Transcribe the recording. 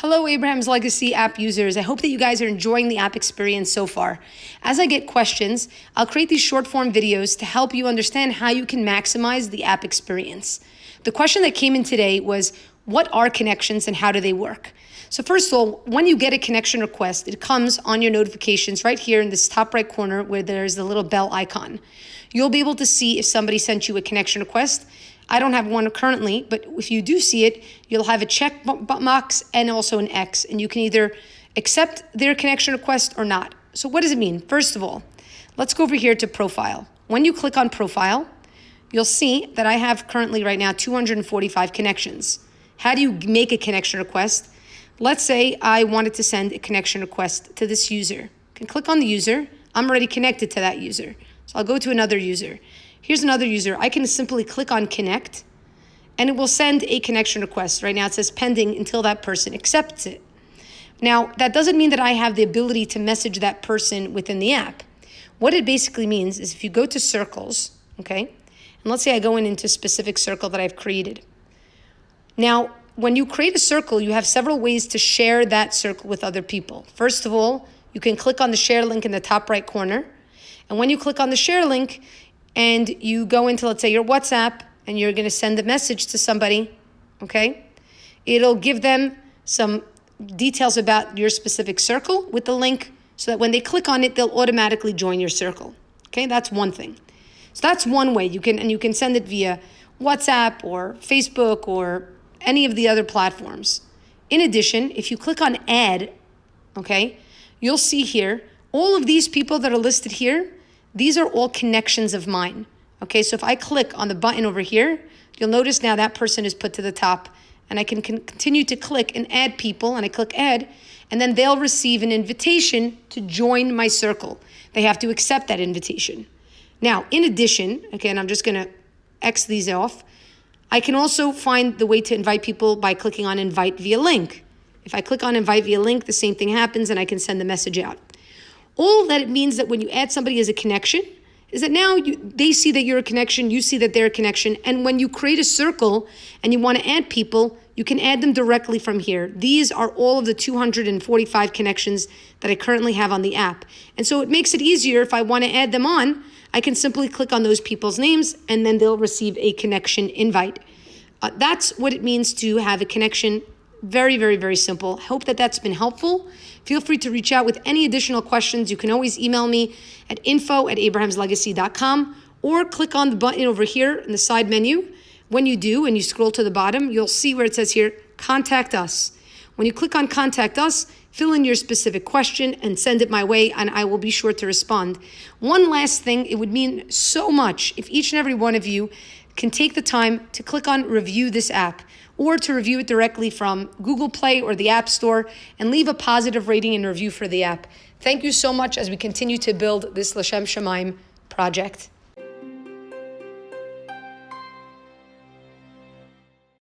Hello, Abraham's Legacy app users. I hope that you guys are enjoying the app experience so far. As I get questions, I'll create these short form videos to help you understand how you can maximize the app experience. The question that came in today was, what are connections and how do they work? So first of all, when you get a connection request, it comes on your notifications right here in this top right corner where there's the little bell icon. You'll be able to see if somebody sent you a connection request. I don't have one currently, but if you do see it, you'll have a check box and also an X, and you can either accept their connection request or not. So what does it mean? First of all, let's go over here to profile. When you click on profile, you'll see that I have currently right now 245 connections. How do you make a connection request? Let's say I wanted to send a connection request to this user. I can click on the user. I'm already connected to that user. So I'll go to another user. Here's another user. I can simply click on connect and it will send a connection request. Right now it says pending until that person accepts it. Now, that doesn't mean that I have the ability to message that person within the app. What it basically means is if you go to circles, okay, and let's say I go into a specific circle that I've created. Now, when you create a circle, you have several ways to share that circle with other people. First of all, you can click on the share link in the top right corner. And when you click on the share link and you go into, let's say, your WhatsApp and you're going to send a message to somebody, okay, it'll give them some details about your specific circle with the link so that when they click on it, they'll automatically join your circle. Okay, that's one thing. So that's one way you can send it via WhatsApp or Facebook or any of the other platforms. In addition, if you click on add, okay, you'll see here, all of these people that are listed here, these are all connections of mine. Okay, so if I click on the button over here, you'll notice now that person is put to the top and I can continue to click and add people and I click add and then they'll receive an invitation to join my circle. They have to accept that invitation. Now, in addition, again, I'm just gonna X these off. I can also find the way to invite people by clicking on invite via link. If I click on invite via link, the same thing happens and I can send the message out. All that it means that when you add somebody as a connection is that now they see that you're a connection, you see that they're a connection, and when you create a circle and you want to add people, you can add them directly from here. These are all of the 245 connections that I currently have on the app. And so it makes it easier if I want to add them on, I can simply click on those people's names and then they'll receive a connection invite. That's what it means to have a connection. Very, very, very simple. Hope that that's been helpful. Feel free to reach out with any additional questions. You can always email me at info@abrahamslegacy.com or click on the button over here in the side menu. When you do and you scroll to the bottom, you'll see where it says here, contact us. When you click on contact us, fill in your specific question and send it my way and I will be sure to respond. One last thing, it would mean so much if each and every one of you can take the time to click on review this app or to review it directly from Google Play or the App Store and leave a positive rating and review for the app. Thank you so much as we continue to build this L'Shem Shemaim project.